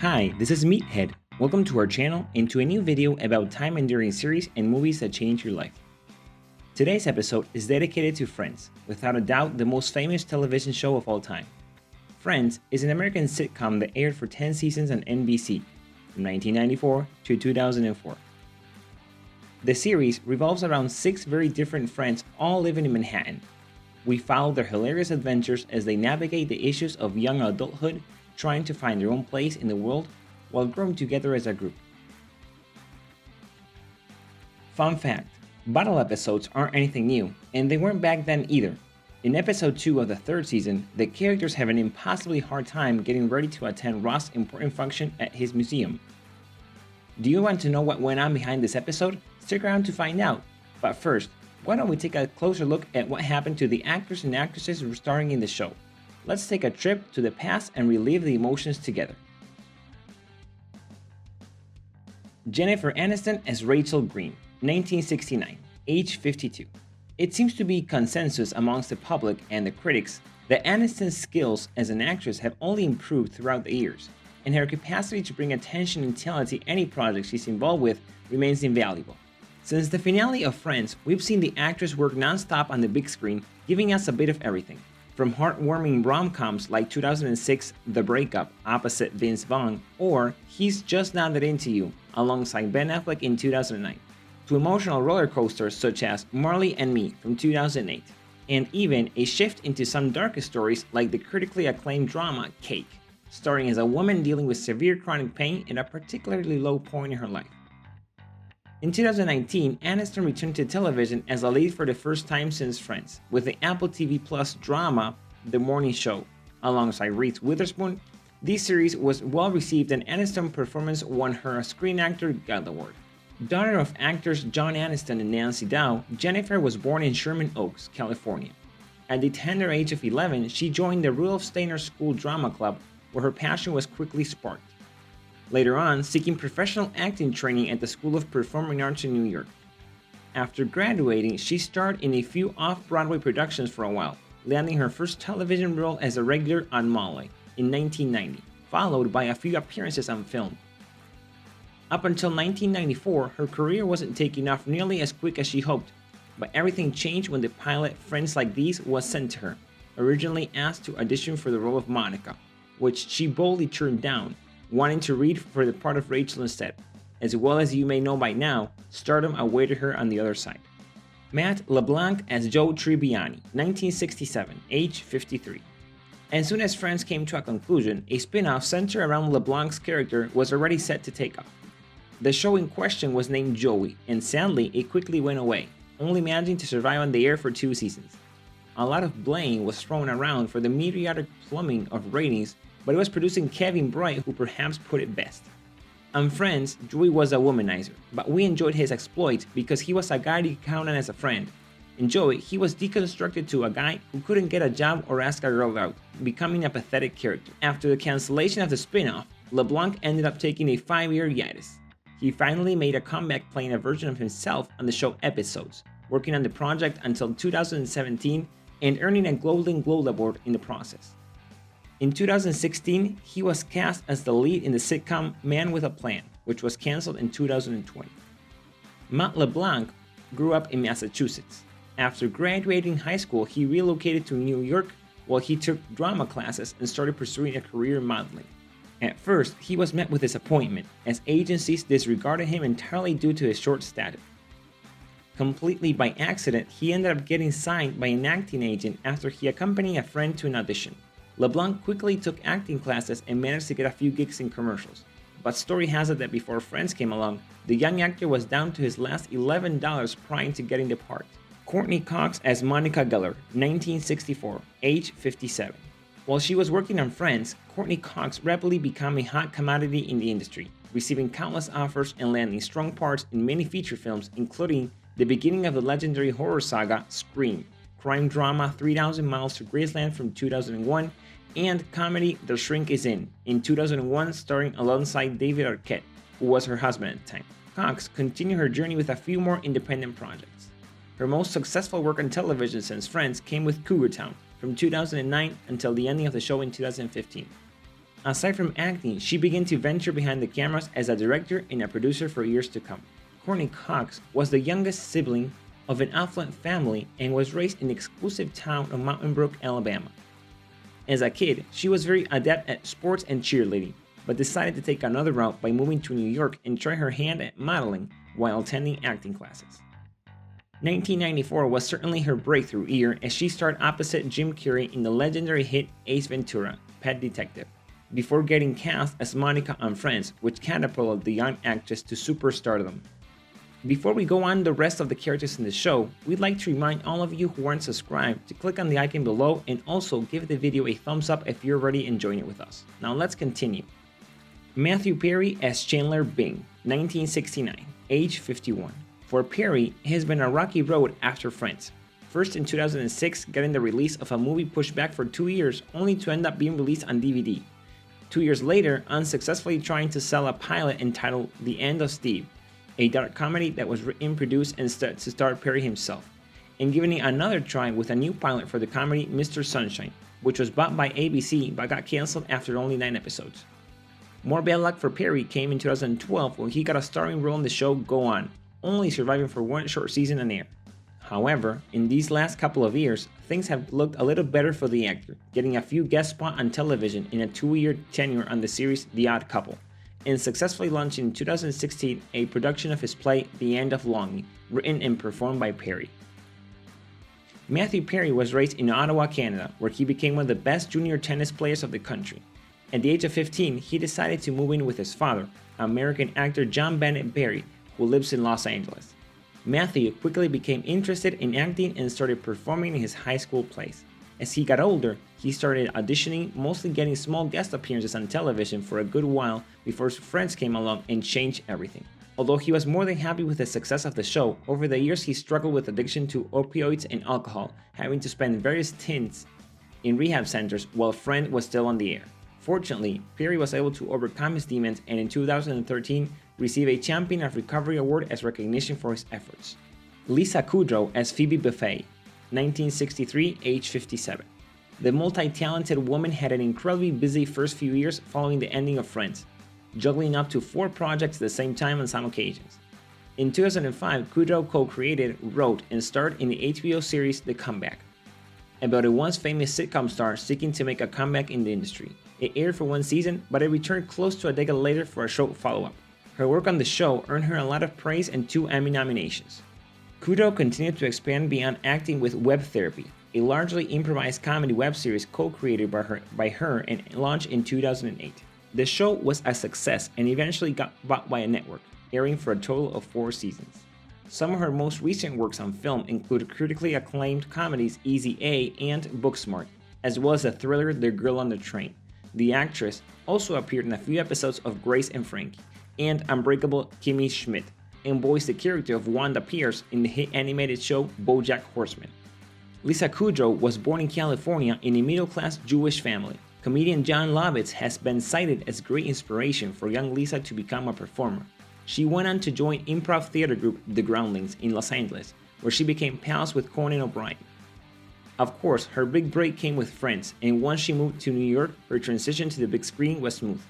Hi, this is Meathead. Welcome to our channel and to a new video about time-enduring series and movies that change your life. Today's episode is dedicated to Friends, without a doubt the most famous television show of all time. Friends is an American sitcom that aired for 10 seasons on NBC, from 1994 to 2004. The series revolves around 6 very different friends all living in Manhattan. We follow their hilarious adventures as they navigate the issues of young adulthood, trying to find their own place in the world while growing together as a group. Fun fact, bottle episodes aren't anything new, and they weren't back then either. In episode 2 of the 3rd season, the characters have an impossibly hard time getting ready to attend Ross' important function at his museum. Do you want to know what went on behind this episode? Stick around to find out. But first, why don't we take a closer look at what happened to the actors and actresses who were starring in the show? Let's take a trip to the past and relive the emotions together. Jennifer Aniston as Rachel Green, 1969, age 52. It seems to be consensus amongst the public and the critics that Aniston's skills as an actress have only improved throughout the years, and her capacity to bring attention and talent to any project she's involved with remains invaluable. Since the finale of Friends, we've seen the actress work non-stop on the big screen, giving us a bit of everything. From heartwarming rom-coms like 2006 The Breakup opposite Vince Vaughn, or He's Just Not That Into You alongside Ben Affleck in 2009, to emotional roller coasters such as Marley and Me from 2008, and even a shift into some darker stories like the critically acclaimed drama Cake, starring as a woman dealing with severe chronic pain at a particularly low point in her life. In 2019, Aniston returned to television as a lead for the first time since Friends, with the Apple TV Plus drama The Morning Show. Alongside Reese Witherspoon, this series was well received and Aniston's performance won her a Screen Actor Guild Award. Daughter of actors John Aniston and Nancy Dow, Jennifer was born in Sherman Oaks, California. At the tender age of 11, she joined the Rudolph Steiner School Drama Club, where her passion was quickly sparked. Later on, seeking professional acting training at the School of Performing Arts in New York. After graduating, she starred in a few off-Broadway productions for a while, landing her first television role as a regular on Molly in 1990, followed by a few appearances on film. Up until 1994, her career wasn't taking off nearly as quick as she hoped, but everything changed when the pilot Friends Like These was sent to her, originally asked to audition for the role of Monica, which she boldly turned down, wanting to read for the part of Rachel instead. As well as you may know by now, stardom awaited her on the other side. Matt LeBlanc as Joe Tribbiani, 1967, age 53. As soon as Friends came to a conclusion, a spin-off centered around LeBlanc's character was already set to take off. The show in question was named Joey, and sadly it quickly went away, only managing to survive on the air for 2 seasons. A lot of blame was thrown around for the meteoric plumbing of ratings, but it was producing Kevin Bright who perhaps put it best. On Friends, Joey was a womanizer, but we enjoyed his exploits because he was a guy you could count on as a friend. In Joey, he was deconstructed to a guy who couldn't get a job or ask a girl out, becoming a pathetic character. After the cancellation of the spin-off, LeBlanc ended up taking a 5-year hiatus. He finally made a comeback playing a version of himself on the show Episodes, working on the project until 2017 and earning a Golden Globe Award in the process. In 2016, he was cast as the lead in the sitcom Man with a Plan, which was canceled in 2020. Matt LeBlanc grew up in Massachusetts. After graduating high school, he relocated to New York while he took drama classes and started pursuing a career in modeling. At first, he was met with disappointment, as agencies disregarded him entirely due to his short stature. Completely by accident, he ended up getting signed by an acting agent after he accompanied a friend to an audition. LeBlanc quickly took acting classes and managed to get a few gigs in commercials, but story has it that before Friends came along, the young actor was down to his last $11 prior to getting the part. Courteney Cox as Monica Geller, 1964, age 57. While she was working on Friends, Courteney Cox rapidly became a hot commodity in the industry, receiving countless offers and landing strong parts in many feature films, including the beginning of the legendary horror saga Scream, crime drama 3,000 Miles to Graceland from 2001, and comedy The Shrink Is in 2001 starring alongside David Arquette, who was her husband at the time. Cox continued her journey with a few more independent projects. Her most successful work on television since Friends came with Cougar Town from 2009 until the ending of the show in 2015. Aside from acting, she began to venture behind the cameras as a director and a producer for years to come. Courteney Cox was the youngest sibling of an affluent family and was raised in the exclusive town of Mountain Brook, Alabama. As a kid, she was very adept at sports and cheerleading, but decided to take another route by moving to New York and try her hand at modeling while attending acting classes. 1994 was certainly her breakthrough year as she starred opposite Jim Carrey in the legendary hit Ace Ventura: Pet Detective, before getting cast as Monica on Friends, which catapulted the young actress to superstardom. Before we go on the rest of the characters in the show, we'd like to remind all of you who aren't subscribed to click on the icon below and also give the video a thumbs up if you're already enjoying it with us. Now let's continue. Matthew Perry as Chandler Bing, 1969, age 51. For Perry, it has been a rocky road after Friends. First in 2006, getting the release of a movie pushed back for 2 years only to end up being released on DVD. 2 years later, unsuccessfully trying to sell a pilot entitled The End of Steve, a dark comedy that was written, produced, and set to star Perry himself, and giving it another try with a new pilot for the comedy Mr. Sunshine, which was bought by ABC but got cancelled after only 9 episodes. More bad luck for Perry came in 2012 when he got a starring role in the show Go On, only surviving for one short season on air. However, in these last couple of years, things have looked a little better for the actor, getting a few guest spots on television in a 2-year tenure on the series The Odd Couple, and successfully launching in 2016 a production of his play The End of Longing, written and performed by Perry. Matthew Perry was raised in Ottawa, Canada, where he became one of the best junior tennis players of the country. At the age of 15, he decided to move in with his father, American actor John Bennett Perry, who lives in Los Angeles. Matthew quickly became interested in acting and started performing in his high school plays. As he got older, he started auditioning, mostly getting small guest appearances on television for a good while before Friends came along and changed everything. Although he was more than happy with the success of the show, over the years he struggled with addiction to opioids and alcohol, having to spend various stints in rehab centers while Friends was still on the air. Fortunately, Perry was able to overcome his demons and in 2013 received a Champion of Recovery Award as recognition for his efforts. Lisa Kudrow as Phoebe Buffay, 1963, age 57. The multi-talented woman had an incredibly busy first few years following the ending of Friends, juggling up to 4 projects at the same time on some occasions. In 2005, Kudrow co-created, wrote, and starred in the HBO series The Comeback, about a once famous sitcom star seeking to make a comeback in the industry. It aired for 1 season, but it returned close to a decade later for a short follow-up. Her work on the show earned her a lot of praise and 2 Emmy nominations. Kudrow continued to expand beyond acting with Web Therapy, a largely improvised comedy web series co-created by her and launched in 2008. The show was a success and eventually got bought by a network, airing for a total of 4 seasons. Some of her most recent works on film include critically acclaimed comedies Easy A and Booksmart, as well as the thriller The Girl on the Train. The actress also appeared in a few episodes of Grace and Frankie and Unbreakable Kimmy Schmidt, and voiced the character of Wanda Pierce in the hit animated show BoJack Horseman. Lisa Kudrow was born in California in a middle-class Jewish family. Comedian John Lovitz has been cited as great inspiration for young Lisa to become a performer. She went on to join improv theater group The Groundlings in Los Angeles, where she became pals with Conan O'Brien. Of course, her big break came with Friends, and once she moved to New York, her transition to the big screen was smooth.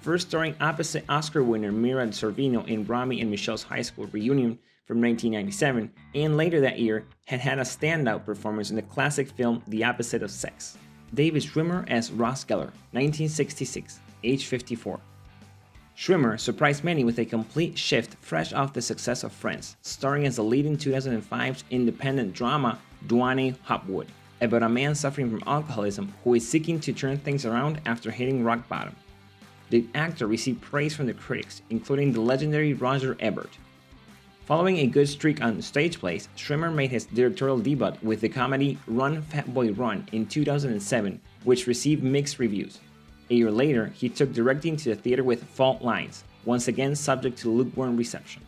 First starring opposite Oscar winner Mira Sorvino in Romy and Michelle's high school reunion from 1997, and later that year had a standout performance in the classic film The Opposite of Sex. David Schwimmer as Ross Geller, 1966, age 54. Schwimmer surprised many with a complete shift fresh off the success of Friends, starring as the lead in 2005's independent drama Duane Hopwood, about a man suffering from alcoholism who is seeking to turn things around after hitting rock bottom. The actor received praise from the critics, including the legendary Roger Ebert. Following a good streak on stage plays, Schwimmer made his directorial debut with the comedy Run Fat Boy Run in 2007, which received mixed reviews. A year later, he took directing to the theater with Fault Lines, once again subject to lukewarm reception.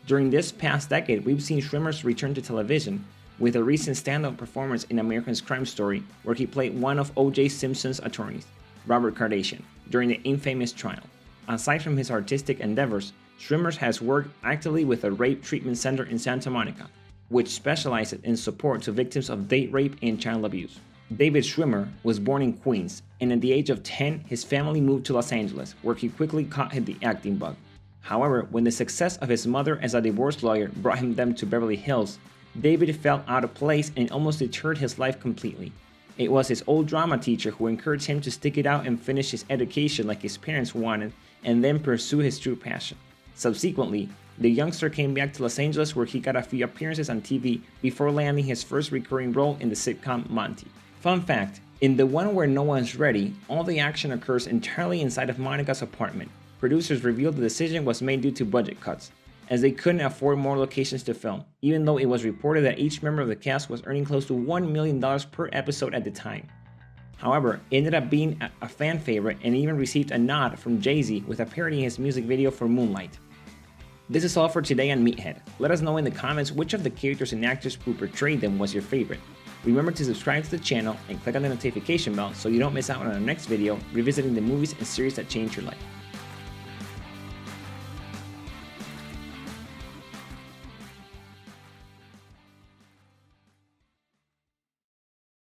During this past decade, we've seen Schwimmer's return to television, with a recent stand-up performance in American Crime Story, where he played one of O.J. Simpson's attorneys, Robert Kardashian, during the infamous trial. Aside from his artistic endeavors, Schwimmer has worked actively with a rape treatment center in Santa Monica, which specializes in support to victims of date rape and child abuse. David Schwimmer was born in Queens, and at the age of 10, his family moved to Los Angeles, where he quickly caught the acting bug. However, when the success of his mother as a divorce lawyer brought them to Beverly Hills, David felt out of place and almost deterred his life completely. It was his old drama teacher who encouraged him to stick it out and finish his education like his parents wanted, and then pursue his true passion. Subsequently, the youngster came back to Los Angeles, where he got a few appearances on TV before landing his first recurring role in the sitcom Monty. Fun fact, in the one where no one's ready, all the action occurs entirely inside of Monica's apartment. Producers revealed the decision was made due to budget cuts, as they couldn't afford more locations to film, even though it was reported that each member of the cast was earning close to $1 million per episode at the time. However, it ended up being a fan favorite and even received a nod from Jay-Z with a parody in his music video for Moonlight. This is all for today on Meathead. Let us know in the comments which of the characters and actors who portrayed them was your favorite. Remember to subscribe to the channel and click on the notification bell so you don't miss out on our next video revisiting the movies and series that changed your life.